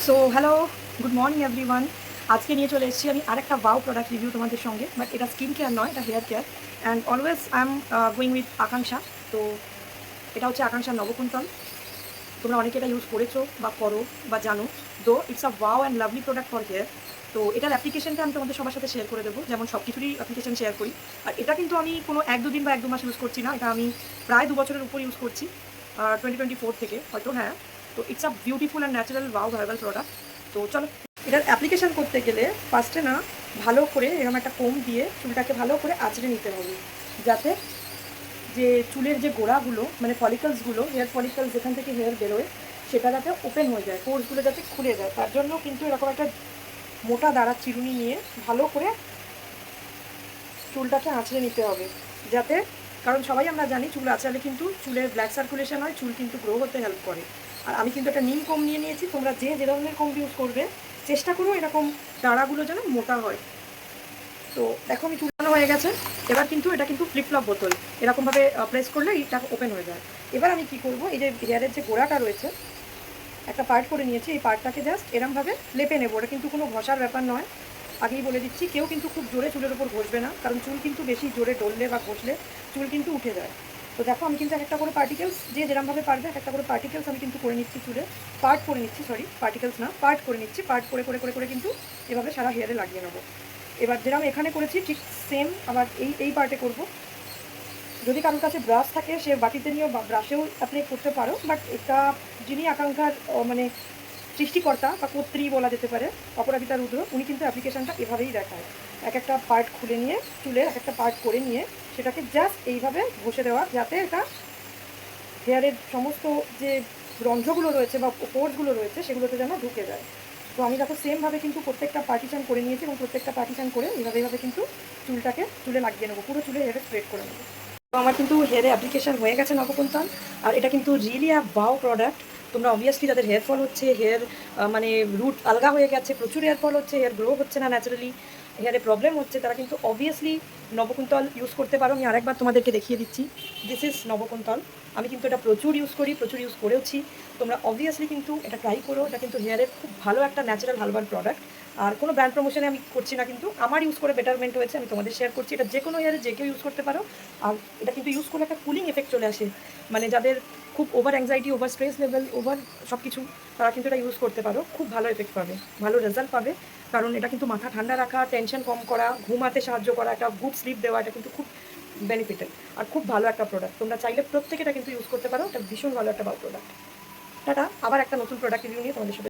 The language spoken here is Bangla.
So hello, good morning everyone. আজকে নিয়ে চলে এসেছি আমি আরেকটা ওয়াও প্রোডাক্ট রিভিউ তোমাদের সঙ্গে। বাট এটা স্কিন কেয়ার নয়, এটা hair care. And always I am going with Akanksha. তো এটা হচ্ছে আকাঙ্ক্ষার নবকুন্তল। তোমরা অনেকে এটা ইউজ করেছো বা করো বা জানো। Though it's a wow and lovely product for hair. তো এটার অ্যাপ্লিকেশনটা আমি তোমাদের সবার সাথে শেয়ার করে দেবো, যেমন সব কিছুরই অ্যাপ্লিকেশন শেয়ার করি। আর এটা কিন্তু আমি কোনো 1-2 দিন বা 1-2 মাস ইউজ করছি না, এটা আমি প্রায় 2 বছরের উপর ইউজ করছি, 2024 থেকে হয়তো। হ্যাঁ, তো it's a beautiful and natural wow verbal product. তো চলো, এটার অ্যাপ্লিকেশন করতে গেলে ফার্স্টে না ভালো করে এরকম একটা কোম দিয়ে চুলটাকে ভালো করে আঁচড়ে নিতে হবে, যাতে যে চুলের যে গোড়াগুলো মানে ফলিকলসগুলো, হেয়ার ফলিকলস যেখান থেকে হেয়ার বেরোয়, সেটা যাতে ওপেন হয়ে যায়, পোর্সগুলো যাতে খুলে যায়। তার জন্য কিন্তু এরকম একটা মোটা দাঁড়ার চিরুনি নিয়ে ভালো করে চুলটাকে আঁচড়ে নিতে হবে, যাতে, কারণ সবাই আমরা জানি চুল আঁচড়ালে কিন্তু চুলের ব্লাড সার্কুলেশন হয়, চুল কিন্তু গ্রো হতে হেল্প করে। আর আমি কিন্তু একটা নিম কম নিয়ে নিয়েছি, তোমরা যে যে ধরনের কম ইউজ করবে চেষ্টা করো এরকম দাঁড়াগুলো যেন মোটা হয়। তো দেখো আমি চুলানো হয়ে গেছে। এবার কিন্তু এটা কিন্তু ফ্লিপফ্লপ বোতল, এরকমভাবে প্রেস করলে এটা ওপেন হয়ে যায়। এবার আমি কি করব, এই যে হেয়ারের যে গোড়াটা রয়েছে একটা পার্ট করে নিয়েছি, এই পার্টটাকে জাস্ট এরমভাবে লেপে নেবো। ওটা কিন্তু কোনো ঘষার ব্যাপার নয়, আগেই বলে দিচ্ছি। কেউ কিন্তু খুব জোরে চুলের ওপর ঘষবে না, কারণ চুল কিন্তু বেশি জোরে ডললে বা ঘষলে চুল কিন্তু উঠে যায়। তো দেখো আমি কিন্তু একটা করে পার্টিকেলস, যে যেরমভাবে পারবে একটা করে পার্টিকেলস আমি কিন্তু করে নিচ্ছি চুলে। পার্ট করে নিচ্ছি, সরি পার্টিকেলস না, পার্ট করে নিচ্ছি। পার্ট করে করে করে করে কিন্তু এভাবে সারা হেয়ারে লাগিয়ে নেবো। এবার যেরকম এখানে করেছি ঠিক সেম আবার এই পার্টে করব। যদি কারোর কাছে ব্রাশ থাকে সে বাটিতে নিয়েও বা ব্রাশেও অ্যাপ্লাই করতে পারো, বাট এটা যিনি আকাঙ্ক্ষার মানে সৃষ্টিকর্তা বা কর্ত্রী বলা যেতে পারে, অপরাজিতা রুদ্র, উনি কিন্তু অ্যাপ্লিকেশনটা এভাবেই দেখায়। এক একটা পার্ট খুলে নিয়ে চুলের এক একটা পার্ট করে নিয়ে সেটাকে জাস্ট এইভাবে ঘষে দেওয়া, যাতে এটা হেয়ারের সমস্ত যে রন্ধ্রগুলো রয়েছে বা পোর্সগুলো রয়েছে সেগুলোতে যেন ঢুকে যায়। তো আমি দেখো সেমভাবে কিন্তু প্রত্যেকটা পার্টিশন করে নিয়েছি, এবং প্রত্যেকটা পার্টিশন করে এইভাবে কিন্তু চুলটাকে চুলে লাগিয়ে নেবো, পুরো চুলে হেয়ারে স্প্রেড করে নেবো। তো আমার কিন্তু হেয়ারে অ্যাপ্লিকেশন হয়ে গেছে নবকুন্তল। আর এটা কিন্তু রিয়েলি আ ওয়াও প্রোডাক্ট। তোমরা অবভিয়াসলি যাদের হেয়ার ফল হচ্ছে, হেয়ার মানে রুট আলগা হয়ে গেছে, প্রচুর হেয়ার ফল হচ্ছে, হেয়ার গ্রো হচ্ছে না ন্যাচারালি, হেয়ারে প্রবলেম হচ্ছে, তারা কিন্তু অবভিয়াসলি নবকুন্তল ইউজ করতে পারো। আমি আরেকবার তোমাদেরকে দেখিয়ে দিচ্ছি, দিস ইজ নবকুন্তল। আমি কিন্তু এটা প্রচুর ইউজ করি, প্রচুর ইউজ করেওছি। তোমরা অবভিয়াসলি কিন্তু এটা ট্রাই করো। এটা কিন্তু হেয়ারের খুব ভালো একটা ন্যাচারাল হার্বাল প্রোডাক্ট। আর কোনো ব্র্যান্ড প্রমোশনে আমি করছি না, কিন্তু আমার ইউজ করে বেটারমেন্ট হয়েছে, আমি তোমাদের শেয়ার করছি। এটা যে কোনো হেয়ারে যে কেউ ইউজ করতে পারো। আর এটা কিন্তু ইউজ করলে একটা কুলিং এফেক্ট চলে আসে, মানে যাদের খুব over anxiety, over stress level, over সব কিছু, তারা কিন্তু এটা ইউজ করতে পারো, খুব ভালো এফেক্ট পাবে, ভালো রেজাল্ট পাবে। কারণ এটা কিন্তু মাথা ঠান্ডা রাখা, টেনশন কম করা, ঘুমাতে সাহায্য করা, একটা গুড স্লিপ দেওয়া, এটা কিন্তু খুব বেনিফিটেড আর খুব ভালো একটা প্রোডাক্ট। তোমরা চাইলে প্রত্যেকে এটা কিন্তু ইউজ করতে পারো, এটা ভীষণ ভালো একটা প্রোডাক্ট। টাটা, আবার একটা নতুন প্রোডাক্ট রিভিউ নিয়ে তোমাদের সাথে